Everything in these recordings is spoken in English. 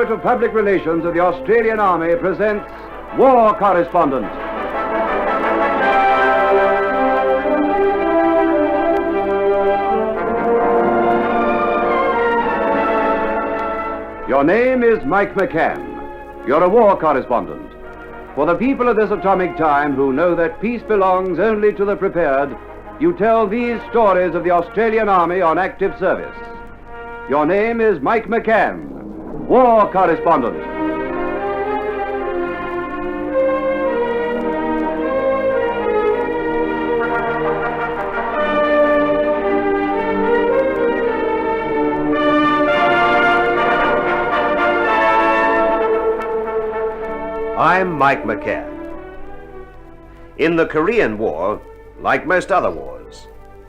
Institute of Public Relations of the Australian Army presents War Correspondent. Your name is Mike McCann. You're a war correspondent. For the people of this atomic time who know that peace belongs only to the prepared, you tell these stories of the Australian Army on active service. Your name is Mike McCann, war correspondent. I'm Mike McCann. In the Korean War, like most other wars,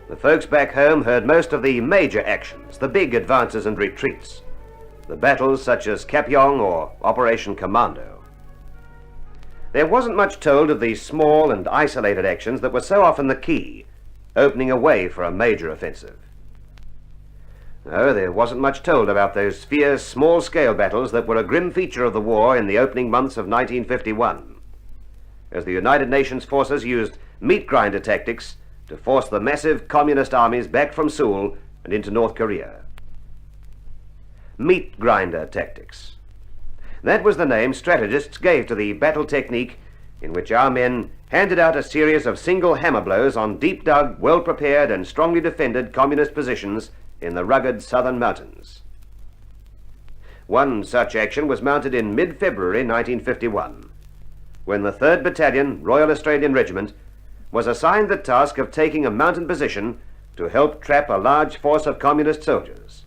the folks back home heard most of the major actions, the big advances and retreats, the battles such as Kapyong or Operation Commando. There wasn't much told of these small and isolated actions that were so often the key, opening a way for a major offensive. No, there wasn't much told about those fierce, small-scale battles that were a grim feature of the war in the opening months of 1951, as the United Nations forces used meat grinder tactics to force the massive communist armies back from Seoul and into North Korea. Meat grinder tactics. That was the name strategists gave to the battle technique in which our men handed out a series of single hammer blows on deep-dug, well-prepared and strongly defended communist positions in the rugged southern mountains. One such action was mounted in mid-February 1951, when the 3rd Battalion, Royal Australian Regiment, was assigned the task of taking a mountain position to help trap a large force of communist soldiers.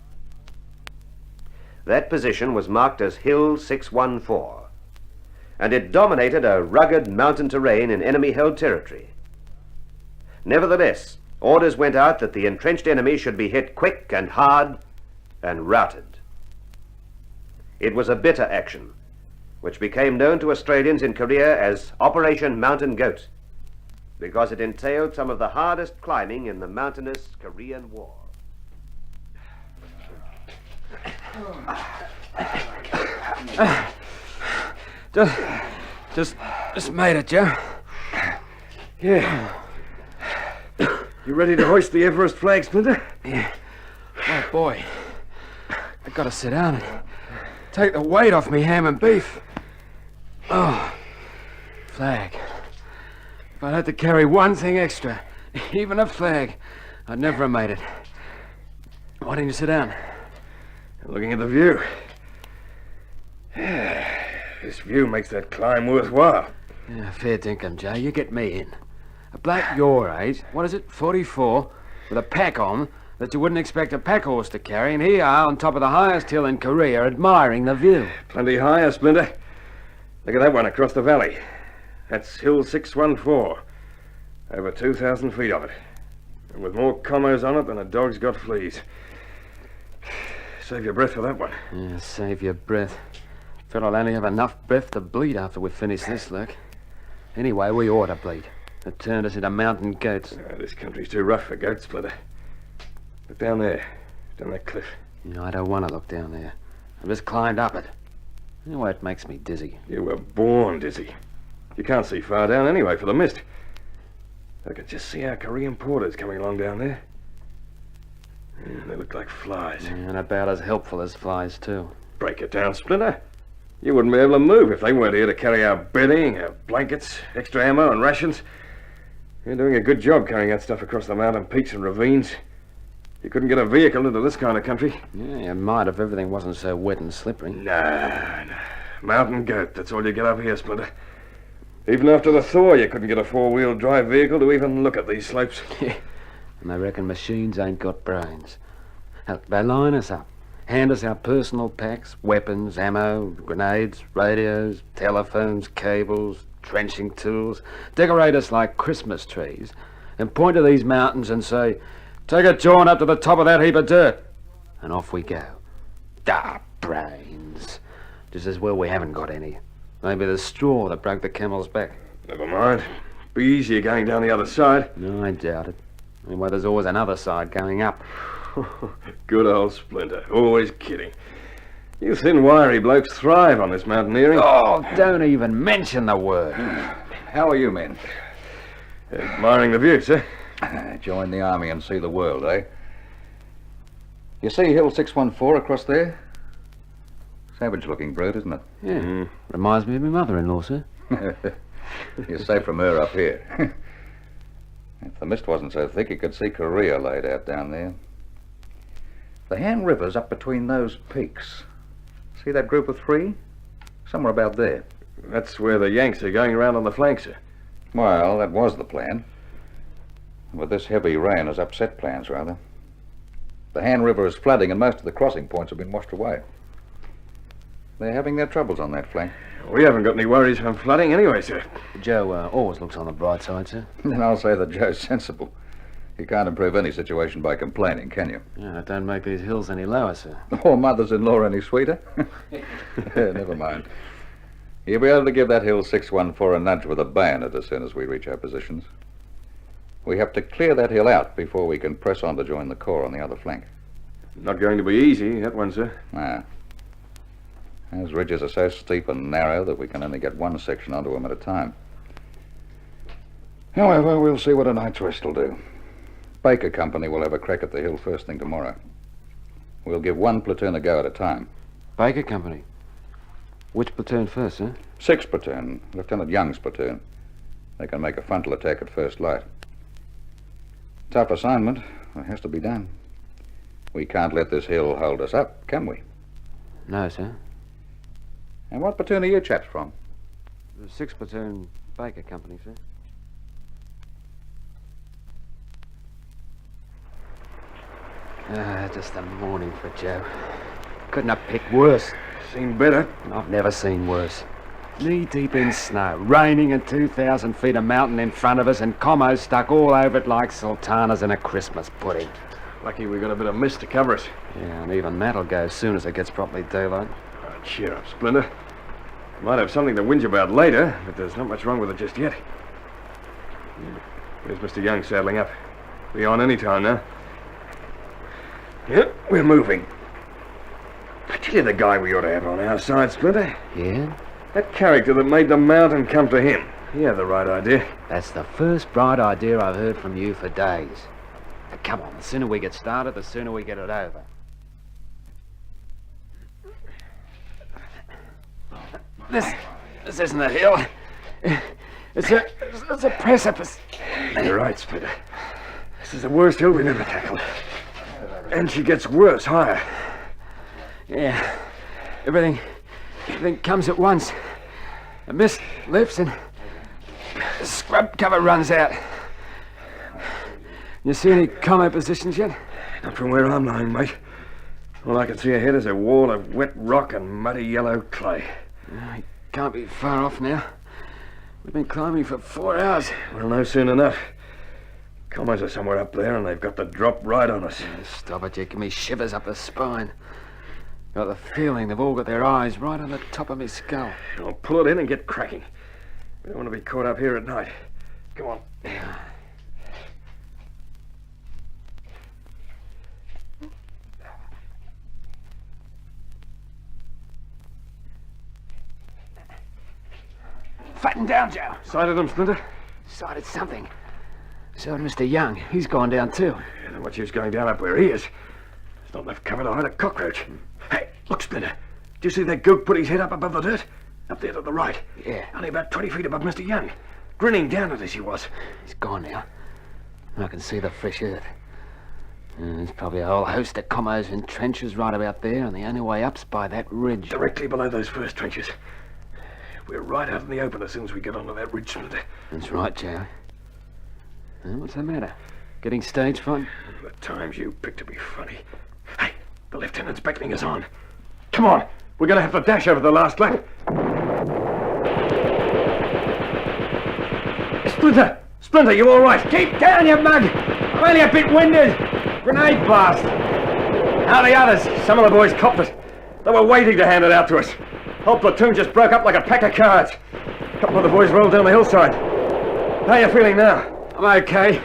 That position was marked as Hill 614, and it dominated a rugged mountain terrain in enemy-held territory. Nevertheless, orders went out that the entrenched enemy should be hit quick and hard and routed. It was a bitter action, which became known to Australians in Korea as Operation Mountain Goat, because it entailed some of the hardest climbing in the mountainous Korean War. Just made it, Joe. Yeah. You ready to hoist the Everest flag, Splinter? Yeah. Oh, boy. I gotta sit down and take the weight off me ham and beef. Oh, flag. If I had to carry one thing extra, even a flag, I'd never have made it. Why didn't you sit down? Looking at the view. Yeah, this view makes that climb worthwhile. Yeah, fair dinkum, Joe. You get me in. A bloke your age, what is it, 44, with a pack on that you wouldn't expect a pack horse to carry, and here you are on top of the highest hill in Korea admiring the view. Plenty higher, Splinter. Look at that one across the valley. That's Hill 614. Over 2,000 feet of it. And with more commos on it than a dog's got fleas. Save your breath for that one. Yeah, save your breath. Fellow'll only have enough breath to bleed after we finish this, look. Anyway, we ought to bleed. It turned us into mountain goats. This country's too rough for goats, Splinter. Look down there. Down that cliff. You know, I don't want to look down there. I've just climbed up it. Anyway, it makes me dizzy. You were born dizzy. You can't see far down anyway for the mist. I could just see our Korean porters coming along down there. Yeah, they look like flies. Yeah, and about as helpful as flies, too. Break it down, Splinter. You wouldn't be able to move if they weren't here to carry our bedding, our blankets, extra ammo and rations. You're doing a good job carrying that stuff across the mountain peaks and ravines. You couldn't get a vehicle into this kind of country. Yeah, you might if everything wasn't so wet and slippery. Nah. Mountain goat, that's all you get up here, Splinter. Even after the thaw, you couldn't get a four-wheel drive vehicle to even look at these slopes. Yeah, and they reckon machines ain't got brains. They line us up, hand us our personal packs, weapons, ammo, grenades, radios, telephones, cables, trenching tools, decorate us like Christmas trees, and point to these mountains and say, "Take a jaunt up to the top of that heap of dirt." And off we go. Brains. Just as well we haven't got any. Maybe the straw that broke the camel's back. Never mind. Be easier going down the other side. No, I doubt it. Anyway, there's always another side going up. Good old Splinter. Always kidding. You thin, wiry blokes thrive on this mountaineering. Oh, don't even mention the word. How are you men? Admiring the view, sir. Join the army and see the world, eh? You see Hill 614 across there? Savage-looking brute, isn't it? Yeah. Reminds me of my mother-in-law, sir. You're safe from her up here. If the mist wasn't so thick, you could see Korea laid out down there. The Han River's up between those peaks. See that group of three? Somewhere about there. That's where the Yanks are going around on the flank, sir. Well, that was the plan. But this heavy rain has upset plans, rather. The Han River is flooding and most of the crossing points have been washed away. They're having their troubles on that flank. We haven't got any worries from flooding anyway, sir. Joe always looks on the bright side, sir. Then I'll say that Joe's sensible. You can't improve any situation by complaining, can you? Yeah, it don't make these hills any lower, sir. Or mothers-in-law any sweeter? Never mind. You'll be able to give that Hill 614 a nudge with a bayonet as soon as we reach our positions. We have to clear that hill out before we can press on to join the Corps on the other flank. Not going to be easy, that one, sir. Nah. Those ridges are so steep and narrow that we can only get one section onto them at a time. However, we'll see what a night's rest will do. Baker Company will have a crack at the hill first thing tomorrow. We'll give one platoon a go at a time. Baker Company? Which platoon first, sir? 6th platoon, Lieutenant Young's platoon. They can make a frontal attack at first light. Tough assignment. It has to be done. We can't let this hill hold us up, can we? No, sir. And what platoon are you chaps from? The 6th platoon, Baker Company, sir. Just a morning for Joe. Couldn't have picked worse. Seen better. I've never seen worse. Knee-deep in snow, raining and 2,000 feet of mountain in front of us and commos stuck all over it like sultanas in a Christmas pudding. Lucky we got a bit of mist to cover us. Yeah, and even that'll go as soon as it gets properly daylight. Oh, cheer up, Splinter. Might have something to whinge about later, but there's not much wrong with it just yet. There's Mr. Young saddling up. Be on any time now. Yep, we're moving. I tell you the guy we ought to have on our side, Splinter. Yeah? That character that made the mountain come to him. He had the right idea. That's the first bright idea I've heard from you for days. Now, come on, the sooner we get started, the sooner we get it over. This isn't a hill. It's a precipice. You're right, Splinter. This is the worst hill we've ever tackled. And she gets worse, higher. Yeah. Everything comes at once. The mist lifts and the scrub cover runs out. You see any commo positions yet? Not from where I'm lying, mate. All I can see ahead is a wall of wet rock and muddy yellow clay. It can't be far off now. We've been climbing for 4 hours. We'll know soon enough. Commers are somewhere up there and they've got the drop right on us. Stop it, you give me shivers up the spine. Got the feeling they've all got their eyes right on the top of my skull. I'll pull it in and get cracking. We don't want to be caught up here at night. Come on. Fatten down, Joe. Sighted them, Splinter? Sighted something. So did Mr. Young. He's gone down too. Yeah, not much use going down up where he is. There's not enough cover to hide a cockroach. Hey, look, Splinter. Do you see that goat put his head up above the dirt? Up there to the right. Yeah. Only about 20 feet above Mr. Young. Grinning down at us he was. He's gone now. I can see the fresh earth. There's probably a whole host of commos in trenches right about there, and the only way up's by that ridge. Directly below those first trenches. We're right out in the open as soon as we get onto that ridge, Splinter. That's right, Joe. What's the matter? Getting stage fright? The times you pick to be funny. Hey, the lieutenant's beckoning us on. Come on, we're going to have to dash over the last lap. Splinter! Splinter, you all right? Keep down, you mug! I'm only a bit winded. Grenade blast. How are the others? Some of the boys copped it. They were waiting to hand it out to us. Whole platoon just broke up like a pack of cards. A couple of the boys rolled down the hillside. How are you feeling now? I'm okay.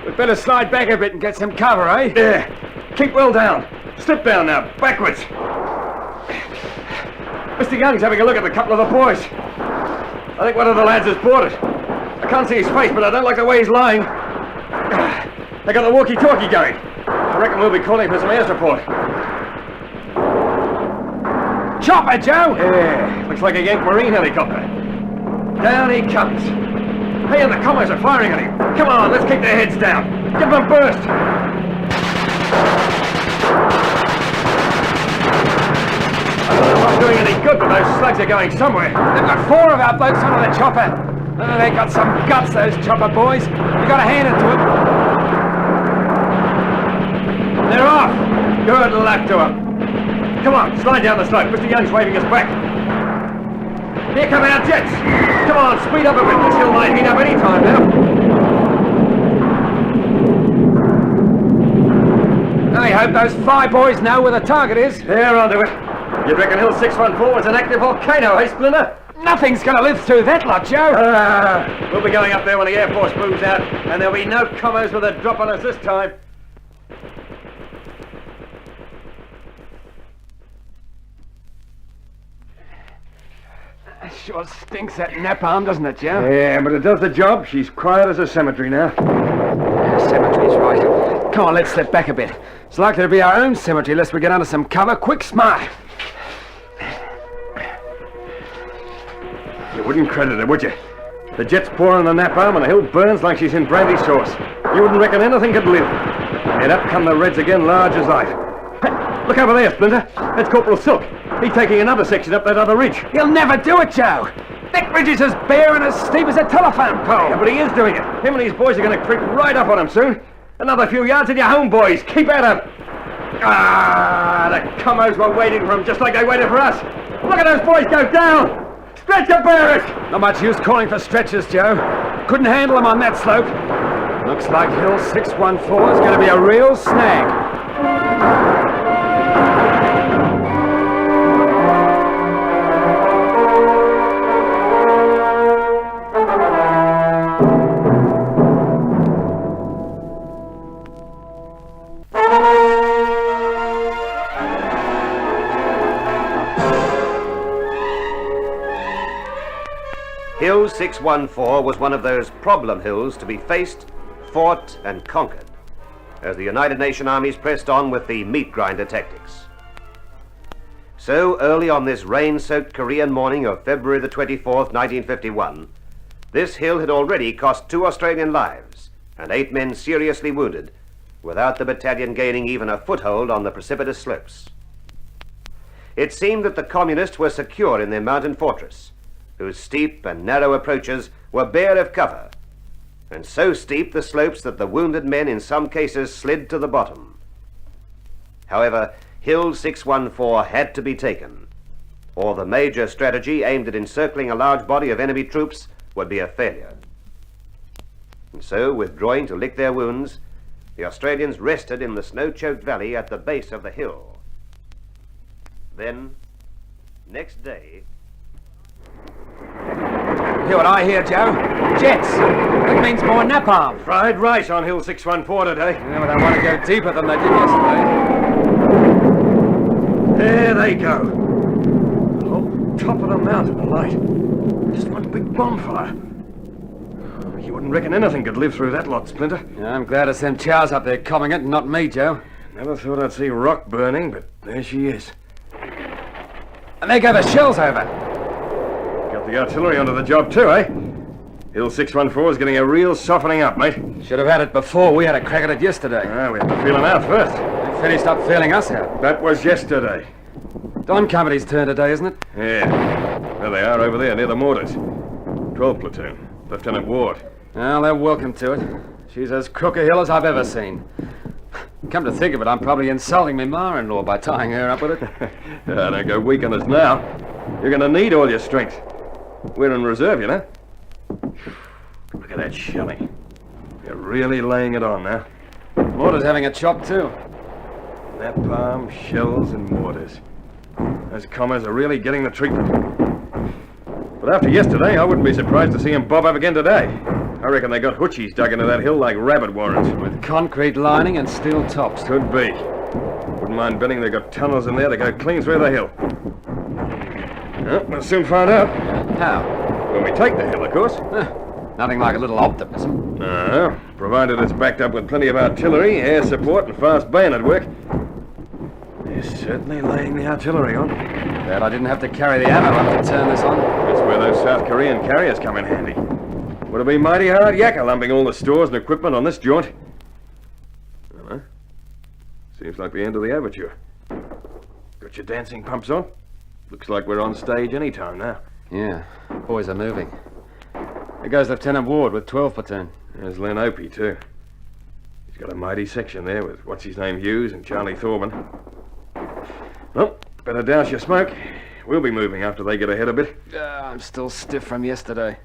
We'd better slide back a bit and get some cover, eh? Yeah. Keep well down. Slip down now. Backwards. Mr. Young's having a look at a couple of the boys. I think one of the lads has bought it. I can't see his face, but I don't like the way he's lying. They got the walkie-talkie going. I reckon we'll be calling for some air support. Chopper, Joe! Yeah, looks like a Yank Marine helicopter. Down he comes. Hey, and the commies are firing at him. Come on, let's keep their heads down. Give them a burst. I'm not doing any good, but those slugs are going somewhere. They've got 4 of our blokes under the chopper. Oh, they've got some guts, those chopper boys. You gotta hand it to them. They're off. Good luck to them. Come on, slide down the slope. Mr. Young's waving us back. Here come our jets. Come on, speed up a bit. This hill might heat up any time now. I hope those fly boys know where the target is. They're onto it. You reckon Hill 614 was an active volcano, eh, Splinter? Nothing's gonna live through that lot, Joe. We'll be going up there when the Air Force moves out, and there'll be no commos with a drop on us this time. Sure stinks, that napalm, doesn't it, Joe? Yeah, but it does the job. She's quiet as a cemetery now. Yeah, cemetery's right. Come on, let's slip back a bit. It's likely to be our own cemetery unless we get under some cover. Quick, smart. You wouldn't credit it, would you? The jet's pouring the napalm and the hill burns like she's in brandy sauce. You wouldn't reckon anything could live. And up come the Reds again, large as life. Hey, look over there, Splinter. That's Corporal Silk. He's taking another section up that other ridge. He'll never do it, Joe. That ridge is as bare and as steep as a telephone pole. Yeah, but he is doing it. Him and his boys are going to creep right up on him soon. Another few yards and you're home, boys. Keep at him. Ah, the commos were waiting for him just like they waited for us. Look at those boys go down. Stretcher bearers! Not much use calling for stretchers, Joe. Couldn't handle them on that slope. Looks like Hill 614 is going to be a real snag. Hill 614 was one of those problem hills to be faced, fought, and conquered as the United Nations armies pressed on with the meat grinder tactics. So early on this rain-soaked Korean morning of February the 24th, 1951, this hill had already cost 2 Australian lives and 8 men seriously wounded, without the battalion gaining even a foothold on the precipitous slopes. It seemed that the communists were secure in their mountain fortress, whose steep and narrow approaches were bare of cover, and so steep the slopes that the wounded men in some cases slid to the bottom. However, Hill 614 had to be taken, or the major strategy aimed at encircling a large body of enemy troops would be a failure. And so, withdrawing to lick their wounds, the Australians rested in the snow-choked valley at the base of the hill. Then, next day... Hear what I hear, Joe? Jets. That means more napalm. Fried rice on Hill 614 today. Yeah, but I want to go deeper than they did yesterday. There they go. The whole top of the mountain alight. Just one big bonfire. Oh, you wouldn't reckon anything could live through that lot, Splinter. Yeah, I'm glad it's them chows up there combing it and not me, Joe. Never thought I'd see rock burning, but there she is. And there go the shells over. Got the artillery onto the job too, eh? Hill 614 is getting a real softening up, mate. Should have had it before. We had a crack at it yesterday. Ah, we had to feel them out first. They finished up feeling us out. That was yesterday. Don Company's turn today, isn't it? Yeah. There they are over there near the mortars. 12th platoon. Lieutenant Ward. Well, they're welcome to it. She's as crook a hill as I've ever seen. Come to think of it, I'm probably insulting my ma-in-law by tying her up with it. Don't go weak on us now. You're going to need all your strength. We're in reserve, you know. Look at that shelling. You're really laying it on now. Mortar's having a chop, too. Napalm, shells, and mortars. Those commas are really getting the treatment. But after yesterday, I wouldn't be surprised to see them bob up again today. I reckon they got hoochies dug into that hill like rabbit warrens. With concrete lining and steel tops. Could be. Wouldn't mind betting they got tunnels in there that go clean through the hill. Well, we'll soon find out. How? When we take the hill, of course. Nothing like a little optimism. Provided it's backed up with plenty of artillery, air support, and fast bayonet work. They're certainly laying the artillery on. Glad I didn't have to carry the ammo up to turn this on. That's where those South Korean carriers come in handy. Would have been mighty hard yakka lumping all the stores and equipment on this jaunt. Seems like the end of the overture. Got your dancing pumps on? Looks like we're on stage any time now. Yeah, boys are moving. There goes Lieutenant Ward with 12th Platoon. There's Len Opie, too. He's got a mighty section there with what's-his-name Hughes and Charlie Thorburn. Well, better douse your smoke. We'll be moving after they get ahead a bit. I'm still stiff from yesterday.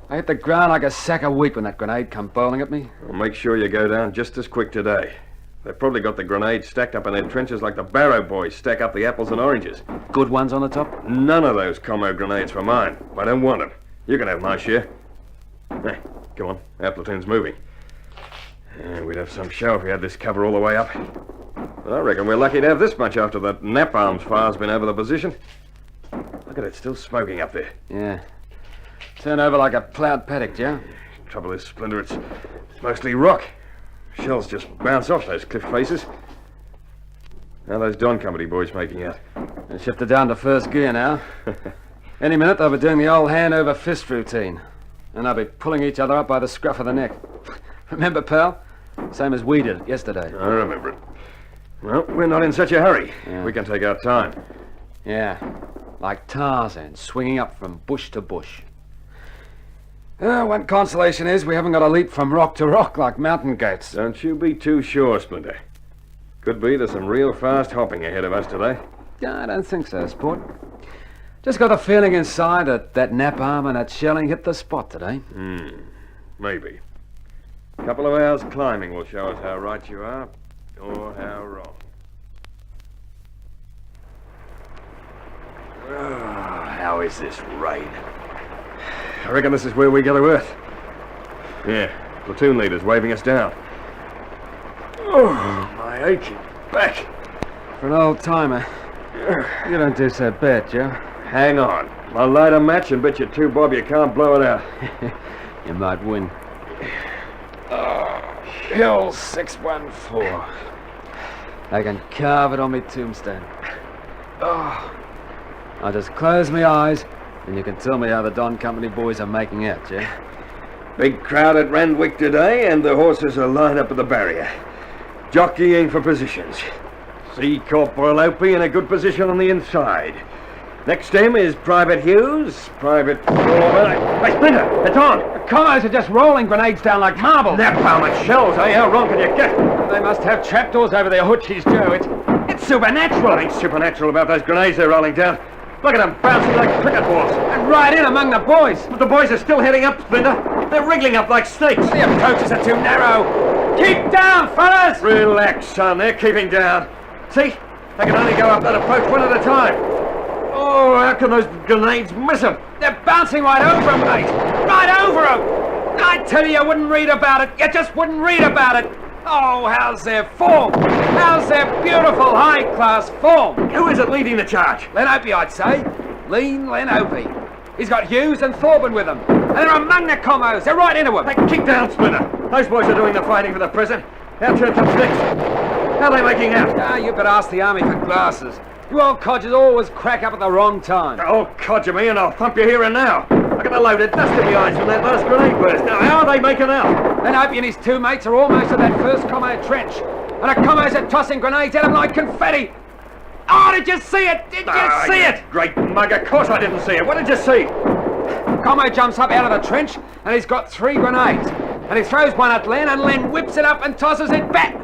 I hit the ground like a sack of wheat when that grenade come bowling at me. Well, make sure you go down just as quick today. They've probably got the grenades stacked up in their trenches like the Barrow boys stack up the apples and oranges. Good ones on the top? None of those commo grenades for mine. I don't want them. You can have my share. Hey, come on. Our platoon's moving. We'd have some show if we had this cover all the way up. But I reckon we're lucky to have this much after that napalm fire's been over the position. Look at it, still smoking up there. Yeah. Turn over like a ploughed paddock, Joe. Trouble is, Splinter, it's mostly rock. Shells just bounce off those cliff faces. How are those Don Company boys making out? They shifted down to first gear now. Any minute they'll be doing the old hand over fist routine. And they'll be pulling each other up by the scruff of the neck. Remember, pal? Same as we did yesterday. I remember it. Well, we're not in such a hurry. Yeah. We can take our time. Yeah, like Tarzan, swinging up from bush to bush. One consolation is we haven't got to leap from rock to rock like mountain goats. Don't you be too sure, Splinter. Could be there's some real fast hopping ahead of us today. Yeah, I don't think so, Sport. Just got the feeling inside that napalm and that shelling hit the spot today. Maybe. A couple of hours climbing will show us how right you are, or how wrong. How is this rain? I reckon this is where we go to Earth. Yeah, platoon leader's waving us down. Oh, my aching back. For an old timer, you don't do so bad, Joe. Hang on. I'll light a match and bet you 2 bob you can't blow it out. You might win. Hill 614. I can carve it on me tombstone. I'll just close my eyes and you can tell me how the Don Company boys are making out, Joe. Big crowd at Randwick today, and the horses are lined up at the barrier, jockeying for positions. See Corporal Opie in a good position on the inside. Next to him is Private Hughes, Private Thorburn. Hey, Splinter, it's on! The commos are just rolling grenades down like marbles. Napalm and shells, eh? How wrong can you get? They must have trapdoors over their hoochies, Joe. It's supernatural. What ain't supernatural about those grenades they're rolling down? Look at them bouncing like cricket balls. And right in among the boys. But the boys are still heading up, Splinter. They're wriggling up like snakes. The approaches are too narrow. Keep down, fellas! Relax, son. They're keeping down. See? They can only go up that approach one at a time. Oh, how can those grenades miss them? They're bouncing right over them, mate. Right over them. I tell you wouldn't read about it. You just wouldn't read about it. Oh, how's their form? How's their beautiful high-class form? Who is it leading the charge? Len Opie, I'd say. Lean Len Opie. He's got Hughes and Thorburn with him. And they're among the commos. They're right into him. Hey, keep down, Splinter. Those boys are doing the fighting for the present. Our turn comes next. How are they making out? You could ask the army for glasses. You old codgers always crack up at the wrong time. Oh, codger me and I'll thump you here and now. I got a load of dust in my eyes from that last grenade burst. Now, how are they making out? Len Opie and his 2 mates are almost at that first commo trench. And the commos are tossing grenades at them like confetti. Oh, did you see it? Did you see it? Great mug, of course I didn't see it. What did you see? Commo jumps up out of the trench and he's got 3 grenades. And he throws one at Len and Len whips it up and tosses it back.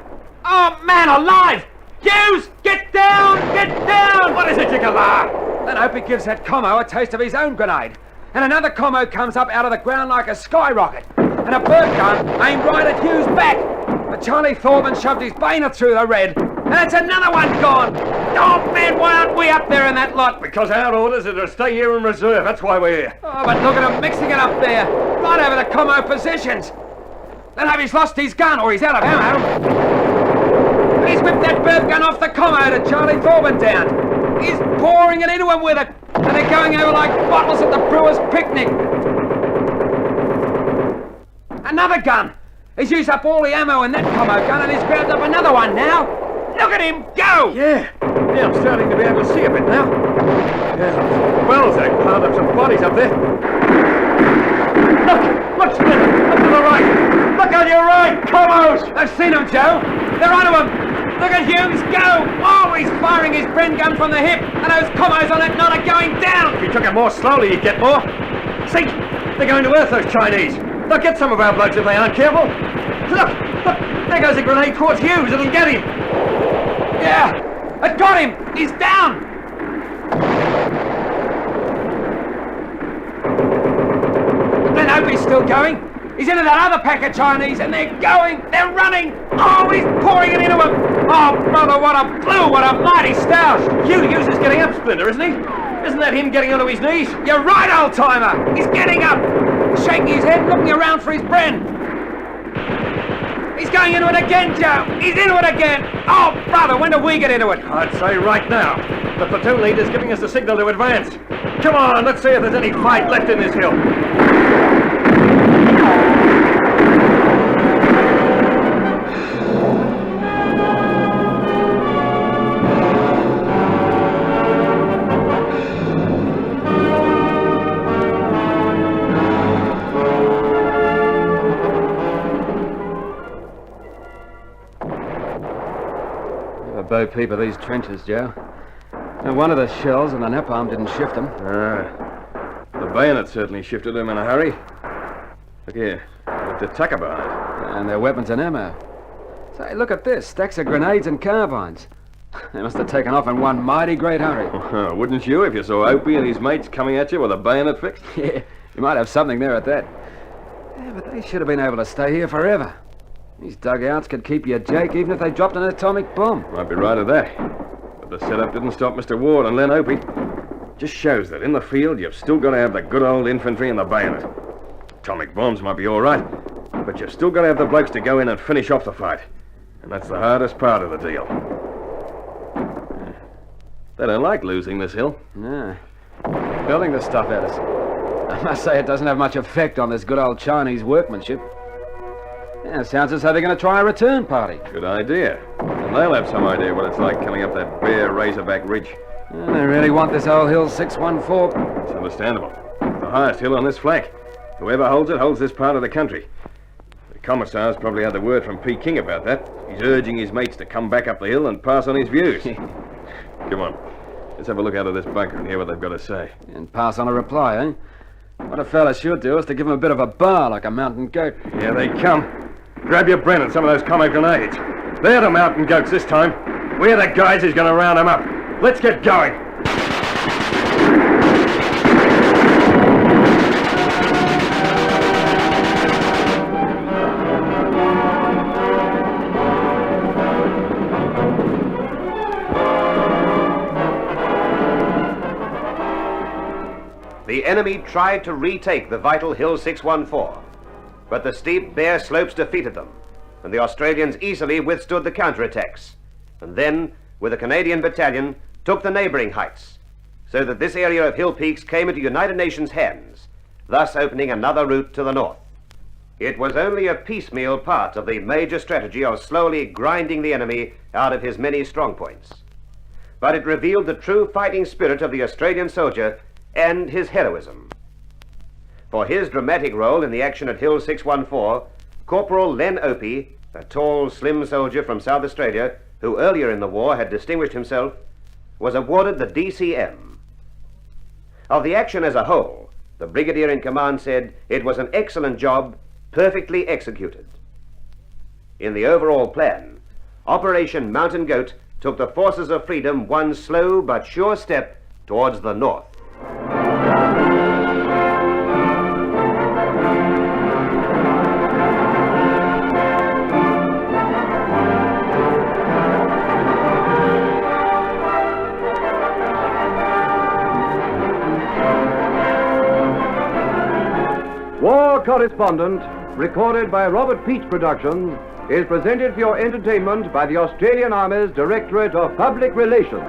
Oh, man alive! Hughes, get down! Get down! What is it, you galah? Then Opie gives that commo a taste of his own grenade. And another commo comes up out of the ground like a skyrocket. And a bird gun aimed right at Hughes' back. But Charlie Thorburn shoved his bayonet through the red. And that's another one gone. Oh, man, why aren't we up there in that lot? Because our orders are to stay here in reserve. That's why we're here. Oh, but look at him mixing it up there. Right over the commo positions. Then Opie's lost his gun or he's out of ammo. He's whipped that bird gun off the commo to Charlie Thorburn down. He's pouring it into him with it. And they're going over like bottles at the brewer's picnic. Another gun! He's used up all the ammo in that commo gun and he's grabbed up another one now. Look at him go! Yeah, I'm starting to be able to see a bit now. Yeah, wells, they piled up some bodies up there. Look, Splinter, up to the right. Look on your right, commos! I've seen them, Joe. They're onto him. Look at Hughes go! Oh, he's firing his Bren gun from the hip, and those commos on that knot are going down. If you took it more slowly, you'd get more. See, they're going to earth, those Chinese. They'll get some of our blokes if they aren't careful. Look, there goes a grenade towards Hughes. It'll get him. Yeah, it got him. He's down. Glen Opie's still going. He's into that other pack of Chinese, and they're going. They're running. Oh, he's pouring it into him. Oh, brother, what a blow. What a mighty stoush. Hughes is getting up, Splinter, isn't he? Isn't that him getting onto his knees? You're right, old-timer. He's getting up. Shaking his head, looking around for his Bren. He's going into it again, Joe. He's into it again. Oh, brother, when do we get into it? I'd say right now. The platoon leader's giving us the signal to advance. Come on, let's see if there's any fight left in this hill. Bo peep of these trenches, Joe. No wonder the shells and the napalm didn't shift them. The bayonet certainly shifted them in a hurry. Look here, with the tucker behind it. And their weapons and ammo. Say, look at this. Stacks of grenades and carbines. They must have taken off in one mighty great hurry. Wouldn't you if you saw Opie and his mates coming at you with a bayonet fixed? Yeah, you might have something there at that. Yeah, but they should have been able to stay here forever. These dugouts could keep you, Jake, even if they dropped an atomic bomb. Might be right at that. But the setup didn't stop Mr. Ward and Len Opie. Just shows that in the field, you've still got to have the good old infantry and the bayonet. Atomic bombs might be all right, but you've still got to have the blokes to go in and finish off the fight. And that's the hardest part of the deal. They don't like losing this hill. No. Building the stuff at us. I must say it doesn't have much effect on this good old Chinese workmanship. Yeah, sounds as though they're going to try a return party. Good idea. And they'll have some idea what it's like coming up that bare razorback ridge. Yeah, they really want this old hill 614. It's understandable. It's the highest hill on this flank. Whoever holds it holds this part of the country. The commissar's probably had the word from Peking about that. He's urging his mates to come back up the hill and pass on his views. Come on. Let's have a look out of this bunker and hear what they've got to say. And pass on a reply, eh? What a fella should do is to give him a bit of a bar like a mountain goat. Here they come. Grab your Bren and some of those commo grenades. They're the mountain goats this time. We're the guys who's going to round them up. Let's get going. The enemy tried to retake the vital Hill 614, but the steep, bare slopes defeated them, and the Australians easily withstood the counterattacks, and then, with a Canadian battalion, took the neighboring heights, so that this area of hill peaks came into United Nations hands, thus opening another route to the north. It was only a piecemeal part of the major strategy of slowly grinding the enemy out of his many strongpoints, but it revealed the true fighting spirit of the Australian soldier and his heroism. For his dramatic role in the action at Hill 614, Corporal Len Opie, a tall, slim soldier from South Australia, who earlier in the war had distinguished himself, was awarded the DCM. Of the action as a whole, the brigadier in command said it was an excellent job, perfectly executed. In the overall plan, Operation Mountain Goat took the forces of freedom one slow but sure step towards the north. War Correspondent, recorded by Robert Peach Productions, is presented for your entertainment by the Australian Army's Directorate of Public Relations.